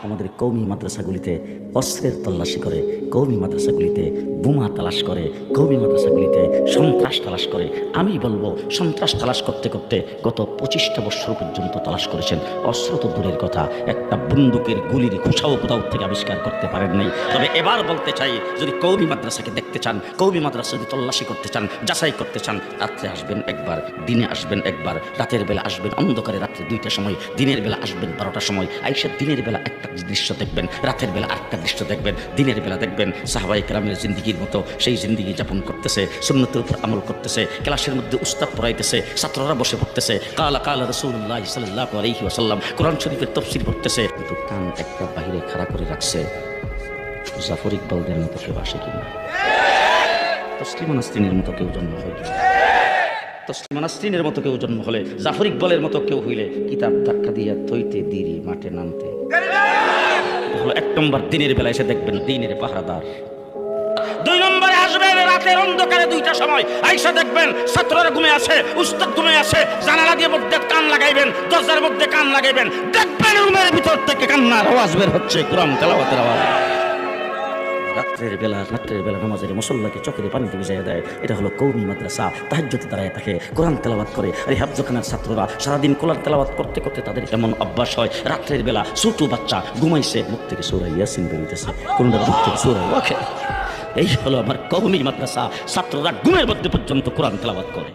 আমাদের কওমি মাদ্রাসাগুলিতে অস্ত্রের তল্লাশি করে, কওমি মাদ্রাসাগুলিতে বোমা তালাশ করে, কওমি মাদ্রাসাগুলিতে সন্ত্রাস তালাশ করে। আমি বলবো সন্ত্রাস তালাশ করতে করতে গত 25টা বছর পর্যন্ত তালাশ করেছেন। অস্ত্র তো দূরের কথা, একটা বন্দুকের গুলির খোসাও কোথাও থেকে আবিষ্কার করতে পারেন নাই। তবে এবার বলতে চাই, যদি কওমি মাদ্রাসাকে দেখতে চান, কওমি মাদ্রাসা যদি তল্লাশি করতে চান, যাচাই করতে চান, রাত্রে আসবেন একবার, দিনে আসবেন একবার, রাতের বেলা আসবেন অন্ধকারে, রাত্রে 2টার সময়, দিনের বেলা আসবেন 12টার সময়। আইসা দিনের বেলা একটা দৃশ্য দেখবেন, রাতের বেলা আরেকটা দৃশ্য দেখবেন। দিনের বেলা দেখবেন সাহাবায়ে কেরামের জিন্দিগির মতো সেই জিন্দিগি যাপন করতেছে, সুন্নতের উপর আমল করতেছে, ক্লাসের মধ্যে উস্তাদ পড়াইতেছে, ছাত্ররা বসে পড়তেছে, কালা কালা রাসূলুল্লাহ সাল্লাল্লাহু আলাইহি ওয়াসাল্লাম কোরআন শরীফের তাফসীর পড়তেছে। কিন্তু কান একটা বাহিরে খাড়া করে রাখছে। জাফর ইকবালদের মতো কেউ আসে কিনা? তসলিমা নাসরিনের মতো কেউ জন্ম হয় কিনা? তসলিমা নাসরিনের মতো কেউ জন্ম হলে, জাফর ইকবালের মতো কেউ হইলে কিতাব ধাক্কা দিয়া থইতে দেরি মাঠে নামতে হলো। 1 নম্বর, দিনের বেলা এসে দেখবেন দিনের পাহারাদার। 2 নম্বরে আসবেন রাতের অন্ধকারে 2টার সময়, আইসা দেখবেন ছাত্ররা ঘুমে আছে, উস্তাদ ঘুমে আছে, জানালা দিয়ে মধ্যে কান লাগাইবেন, দরজার মধ্যে কান লাগাইবেন, দেখবেন রুমের ভিতর থেকে কান্নার আওয়াজ বের হচ্ছে, কোরআন তেলাওয়াতের আওয়াজ। রাত্রের বেলা নামাজের মুসল্লাকে চোখের পানিতে ভিজাইয়া দেয়। এটা হলো কওমি মাদ্রাসা। তাহাজ্জুদে দাঁড়ায় থাকে, কোরআন তেলাওয়াত করে। আর এই হাফজখানার ছাত্ররা সারাদিন কোরআন তেলাওয়াত করতে করতে তাদের এমন অভ্যাস হয়, রাত্রের বেলা ছোট বাচ্চা ঘুমাইছে, মুখ থেকে সূরা ইয়াসিন বেরিতেছে, কোনটা মুখ থেকে সূরা ওয়াকিয়া। এই হলো আমার কওমি মাদ্রাসা। ছাত্ররা ঘুমের মধ্যে পর্যন্ত কোরআন তেলাওয়াত করে।